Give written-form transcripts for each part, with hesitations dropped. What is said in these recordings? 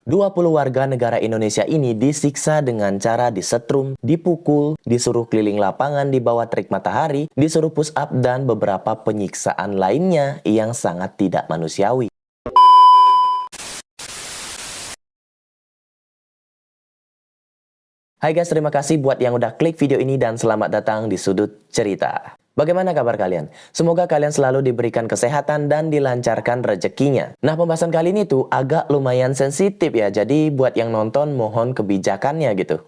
20 warga negara Indonesia ini disiksa dengan cara disetrum, dipukul, disuruh keliling lapangan di bawah terik matahari, disuruh push up, dan beberapa penyiksaan lainnya yang sangat tidak manusiawi. Hai guys, terima kasih buat yang udah klik video ini dan selamat datang di Sudut Cerita. Bagaimana kabar kalian? Semoga kalian selalu diberikan kesehatan dan dilancarkan rezekinya. Nah, pembahasan kali ini tuh agak lumayan sensitif ya, jadi buat yang nonton mohon kebijakannya gitu.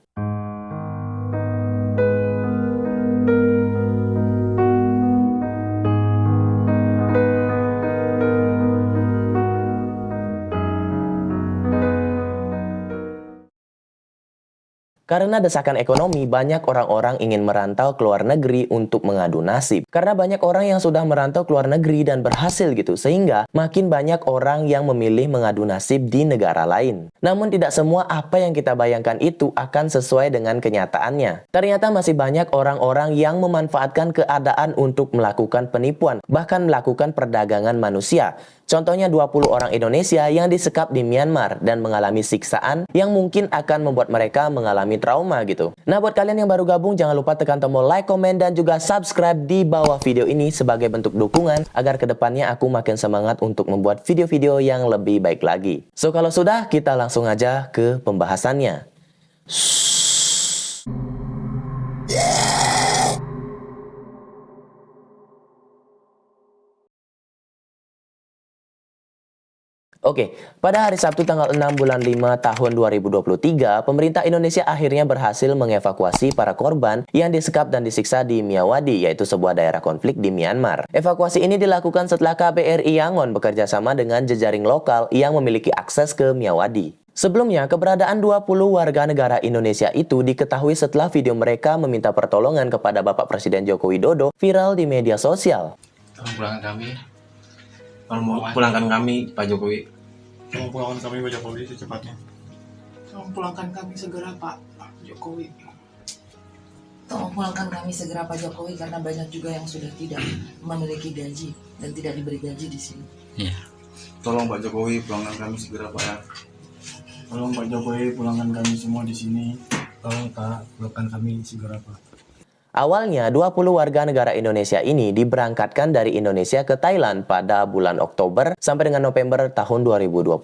Karena desakan ekonomi, banyak orang-orang ingin merantau ke luar negeri untuk mengadu nasib. Karena banyak orang yang sudah merantau ke luar negeri dan berhasil gitu, sehingga makin banyak orang yang memilih mengadu nasib di negara lain. Namun tidak semua apa yang kita bayangkan itu akan sesuai dengan kenyataannya. Ternyata masih banyak orang-orang yang memanfaatkan keadaan untuk melakukan penipuan, bahkan melakukan perdagangan manusia. Contohnya 20 orang Indonesia yang disekap di Myanmar dan mengalami siksaan yang mungkin akan membuat mereka mengalami trauma gitu. Nah, buat kalian yang baru gabung, jangan lupa tekan tombol like, komen, dan juga subscribe di bawah video ini sebagai bentuk dukungan agar kedepannya aku makin semangat untuk membuat video-video yang lebih baik lagi. So, kalau sudah, kita langsung aja ke pembahasannya. Oke, pada hari Sabtu tanggal 6 bulan 5 tahun 2023, pemerintah Indonesia akhirnya berhasil mengevakuasi para korban yang disekap dan disiksa di Myawaddy, yaitu sebuah daerah konflik di Myanmar. Evakuasi ini dilakukan setelah KBRI Yangon bekerja sama dengan jejaring lokal yang memiliki akses ke Myawaddy. Sebelumnya, keberadaan 20 warga negara Indonesia itu diketahui setelah video mereka meminta pertolongan kepada Bapak Presiden Joko Widodo viral di media sosial. Tolong pulangkan kami. Tolong pulangkan kami, Pak Jokowi. Tolong pulangkan kami, Pak Jokowi, secepatnya. Tolong pulangkan kami segera, Pak Jokowi. Tolong pulangkan kami segera, Pak Jokowi, karena banyak juga yang sudah tidak memiliki gaji dan tidak diberi gaji di sini. Iya. Tolong Pak Jokowi, pulangkan kami segera, Pak. Tolong Pak Jokowi, pulangkan kami semua di sini. Tolong Pak, pulangkan kami segera, Pak. Awalnya, 20 warga negara Indonesia ini diberangkatkan dari Indonesia ke Thailand pada bulan Oktober sampai dengan November tahun 2022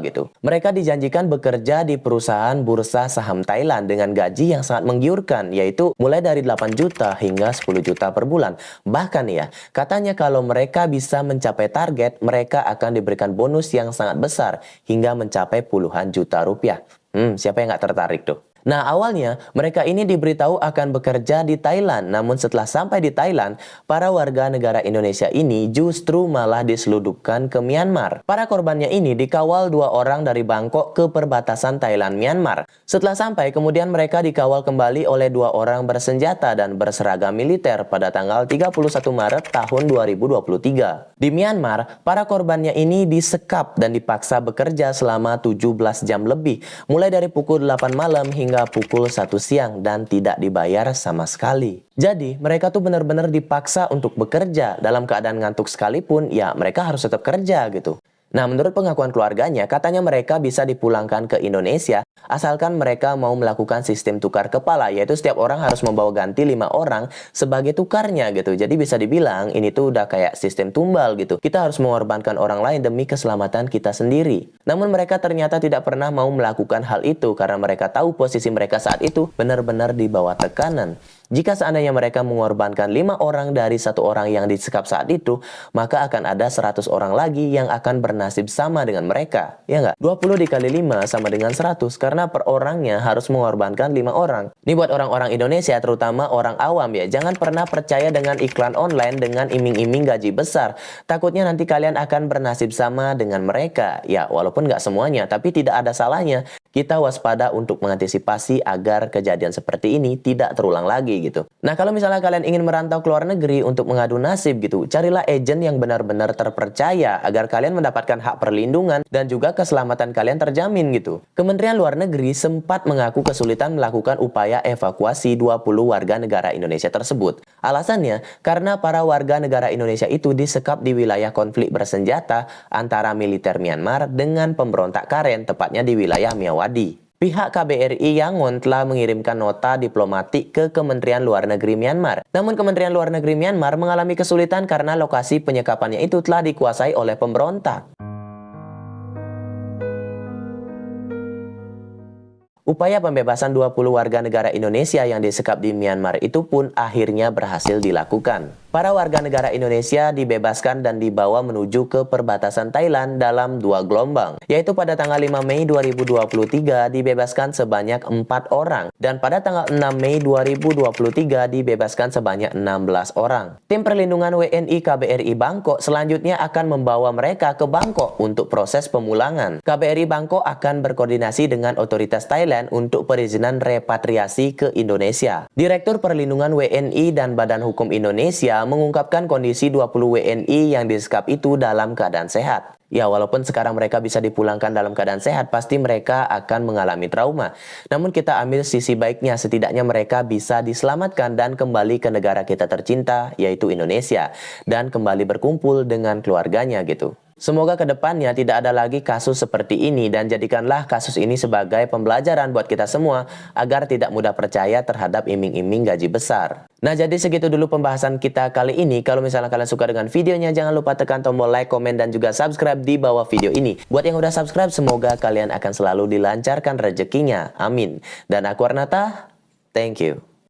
gitu. Mereka dijanjikan bekerja di perusahaan bursa saham Thailand dengan gaji yang sangat menggiurkan, yaitu mulai dari 8 juta hingga 10 juta per bulan. Bahkan ya, katanya kalau mereka bisa mencapai target, mereka akan diberikan bonus yang sangat besar hingga mencapai puluhan juta rupiah. Siapa yang nggak tertarik tuh? Nah, awalnya mereka ini diberitahu akan bekerja di Thailand, namun setelah sampai di Thailand, para warga negara Indonesia ini justru malah diseludupkan ke Myanmar. Para korbannya ini dikawal 2 orang dari Bangkok ke perbatasan Thailand-Myanmar. Setelah sampai, kemudian mereka dikawal kembali oleh 2 orang bersenjata dan berseragam militer pada tanggal 31 Maret tahun 2023. Di Myanmar, para korbannya ini disekap dan dipaksa bekerja selama 17 jam lebih, mulai dari pukul 8 malam hingga pukul 1 siang dan tidak dibayar sama sekali. Jadi, mereka tuh benar-benar dipaksa untuk bekerja. Dalam keadaan ngantuk sekalipun, ya mereka harus tetap kerja gitu. Nah, menurut pengakuan keluarganya, katanya mereka bisa dipulangkan ke Indonesia asalkan mereka mau melakukan sistem tukar kepala, yaitu setiap orang harus membawa ganti 5 orang sebagai tukarnya gitu. Jadi bisa dibilang ini tuh udah kayak sistem tumbal gitu. Kita harus mengorbankan orang lain demi keselamatan kita sendiri. Namun mereka ternyata tidak pernah mau melakukan hal itu karena mereka tahu posisi mereka saat itu benar-benar di bawah tekanan. Jika seandainya mereka mengorbankan 5 orang dari 1 orang yang disekap saat itu, maka akan ada 100 orang lagi yang akan bernasib sama dengan mereka. Ya nggak? 20 dikali 5 sama dengan 100, karena per orangnya harus mengorbankan 5 orang. Ini buat orang-orang Indonesia, terutama orang awam ya. Jangan pernah percaya dengan iklan online dengan iming-iming gaji besar. Takutnya nanti kalian akan bernasib sama dengan mereka. Ya, walaupun nggak semuanya, tapi tidak ada salahnya kita waspada untuk mengantisipasi agar kejadian seperti ini tidak terulang lagi gitu. Nah, kalau misalnya kalian ingin merantau ke luar negeri untuk mengadu nasib gitu, carilah agen yang benar-benar terpercaya agar kalian mendapatkan hak perlindungan dan juga keselamatan kalian terjamin gitu. Kementerian Luar Negeri sempat mengaku kesulitan melakukan upaya evakuasi 20 warga negara Indonesia tersebut. Alasannya, karena para warga negara Indonesia itu disekap di wilayah konflik bersenjata antara militer Myanmar dengan pemberontak Karen, tepatnya di wilayah Myawaddy. Pihak KBRI Yangon telah mengirimkan nota diplomatik ke Kementerian Luar Negeri Myanmar. Namun Kementerian Luar Negeri Myanmar mengalami kesulitan karena lokasi penyekapannya itu telah dikuasai oleh pemberontak. Upaya pembebasan 20 warga negara Indonesia yang disekap di Myanmar itu pun akhirnya berhasil dilakukan. Para warga negara Indonesia dibebaskan dan dibawa menuju ke perbatasan Thailand dalam 2 gelombang, yaitu pada tanggal 5 Mei 2023 dibebaskan sebanyak 4 orang, dan pada tanggal 6 Mei 2023 dibebaskan sebanyak 16 orang. Tim perlindungan WNI KBRI Bangkok selanjutnya akan membawa mereka ke Bangkok untuk proses pemulangan. KBRI Bangkok akan berkoordinasi dengan otoritas Thailand untuk perizinan repatriasi ke Indonesia. Direktur Perlindungan WNI dan Badan Hukum Indonesia mengungkapkan kondisi 20 WNI yang disekap itu dalam keadaan sehat. Ya, walaupun sekarang mereka bisa dipulangkan dalam keadaan sehat, pasti mereka akan mengalami trauma. Namun kita ambil sisi baiknya, setidaknya mereka bisa diselamatkan dan kembali ke negara kita tercinta, yaitu Indonesia, dan kembali berkumpul dengan keluarganya gitu. Semoga kedepannya tidak ada lagi kasus seperti ini dan jadikanlah kasus ini sebagai pembelajaran buat kita semua agar tidak mudah percaya terhadap iming-iming gaji besar. Nah, jadi segitu dulu pembahasan kita kali ini. Kalau misalnya kalian suka dengan videonya, jangan lupa tekan tombol like, komen, dan juga subscribe di bawah video ini. Buat yang udah subscribe, semoga kalian akan selalu dilancarkan rezekinya. Amin. Dan aku Arnata, thank you.